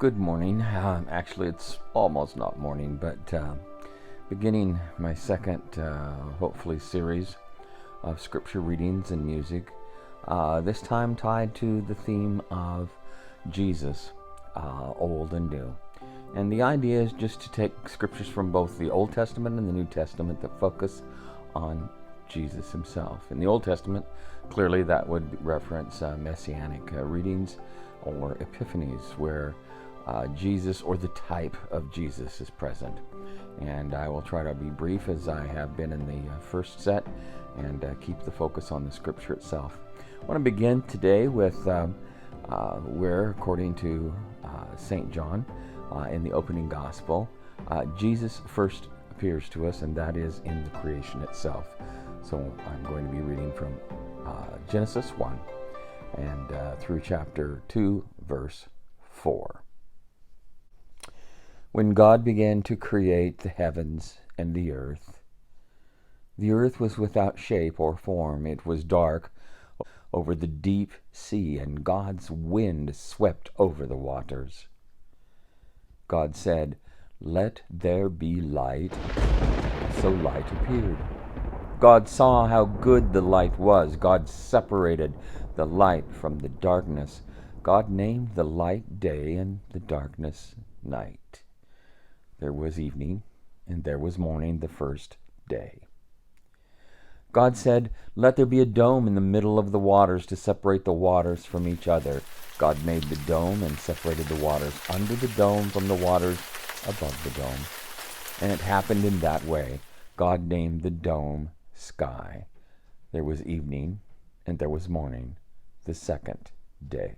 Good morning. Actually, it's almost not morning, but beginning my second, hopefully, series of scripture readings and music, this time tied to the theme of Jesus, old and new. And the idea is just to take scriptures from both the Old Testament and the New Testament that focus on Jesus himself. In the Old Testament, clearly that would reference messianic readings or epiphanies, where Jesus or the type of Jesus is present. And I will try to be brief as I have been in the first set and keep the focus on the scripture itself. I want to begin today with where, according to St. John in the opening gospel, Jesus first appears to us, and that is in the creation itself. So I'm going to be reading from Genesis 1 and through chapter 2, verse 4. When God began to create the heavens and the earth was without shape or form. It was dark over the deep sea, and God's wind swept over the waters. God said, "Let there be light." So light appeared. God saw how good the light was. God separated the light from the darkness. God named the light day and the darkness night. There was evening, and there was morning the first day. God said, "Let there be a dome in the middle of the waters to separate the waters from each other." God made the dome and separated the waters under the dome from the waters above the dome. And it happened in that way. God named the dome sky. There was evening, and there was morning the second day.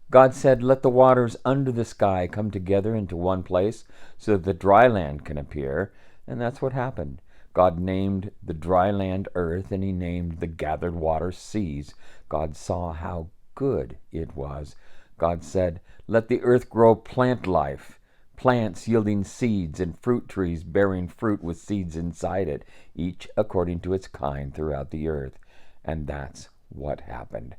God said, "Let the waters under the sky come together into one place so that the dry land can appear." And that's what happened. God named the dry land earth, and he named the gathered waters seas. God saw how good it was. God said, "Let the earth grow plant life, plants yielding seeds, and fruit trees bearing fruit with seeds inside it, each according to its kind throughout the earth." And that's what happened.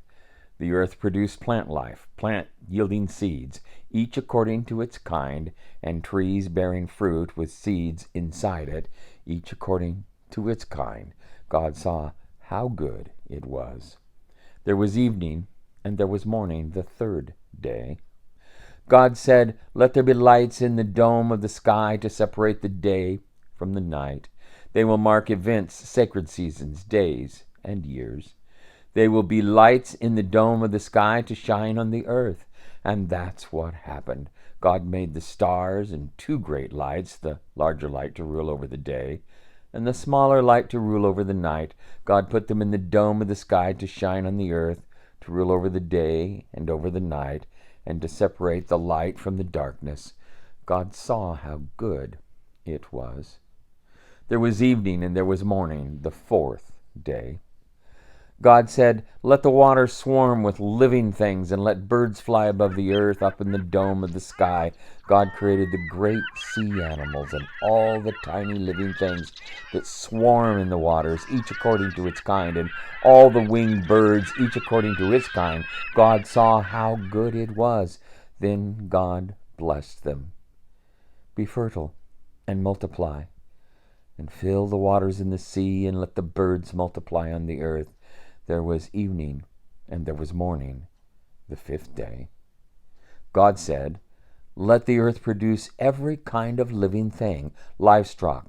The earth produced plant life, plant yielding seeds, each according to its kind, and trees bearing fruit with seeds inside it, each according to its kind. God saw how good it was. There was evening, and there was morning the third day. God said, "Let there be lights in the dome of the sky to separate the day from the night. They will mark events, sacred seasons, days, and years. They will be lights in the dome of the sky to shine on the earth." And that's what happened. God made the stars and two great lights, the larger light to rule over the day, and the smaller light to rule over the night. God put them in the dome of the sky to shine on the earth, to rule over the day and over the night, and to separate the light from the darkness. God saw how good it was. There was evening, and there was morning, the fourth day. God said, "Let the waters swarm with living things, and let birds fly above the earth up in the dome of the sky." God created the great sea animals and all the tiny living things that swarm in the waters, each according to its kind, and all the winged birds, each according to its kind. God saw how good it was. Then God blessed them. "Be fertile and multiply, and fill the waters in the sea, and let the birds multiply on the earth." There was evening, and there was morning, the fifth day. God said, "Let the earth produce every kind of living thing, livestock,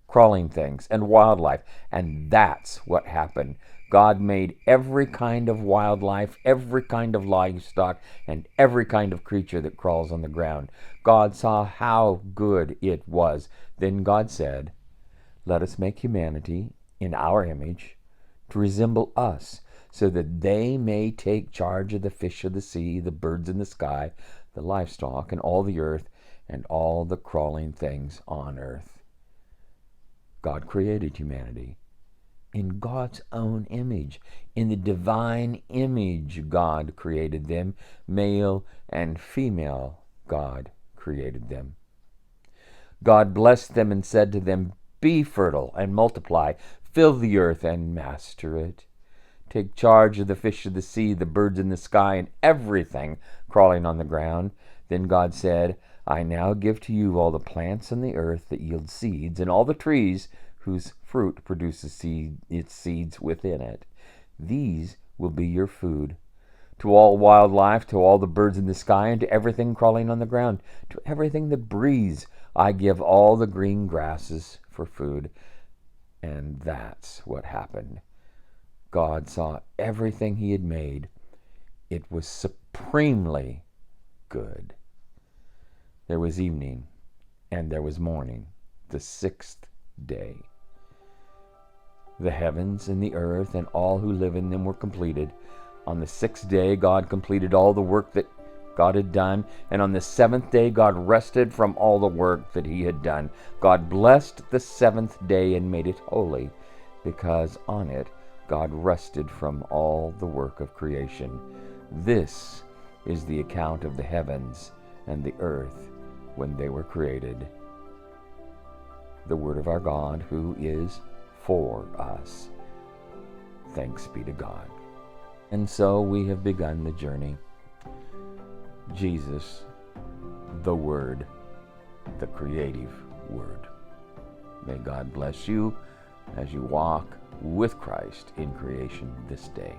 crawling things, and wildlife." And that's what happened. God made every kind of wildlife, every kind of livestock, and every kind of creature that crawls on the ground. God saw how good it was. Then God said, "Let us make humanity in our image, to resemble us, so that they may take charge of the fish of the sea, the birds in the sky, the livestock, and all the earth, and all the crawling things on earth." God created humanity in God's own image. In the divine image, God created them. Male and female, God created them. God blessed them and said to them, "Be fertile and multiply. Fill the earth and master it. Take charge of the fish of the sea, the birds in the sky, and everything crawling on the ground." Then God said, I now give to you all the plants on the earth that yield seeds, and all the trees whose fruit produces its seeds within it. These will be your food. To all wildlife, to all the birds in the sky, and to everything crawling on the ground, to everything that breathes, I give all the green grasses for food. And that's what happened. God saw everything he had made. It was supremely good. There was evening, and there was morning, the sixth day. The heavens and the earth and all who live in them were completed. On the sixth day, God completed all the work that God had done, and on the seventh day, God rested from all the work that he had done. God blessed the seventh day and made it holy, because on it, God rested from all the work of creation. This is the account of the heavens and the earth when they were created. The word of our God, who is for us. Thanks be to God. And so we have begun the journey. Jesus, the Word, the creative Word. May God bless you as you walk with Christ in creation this day.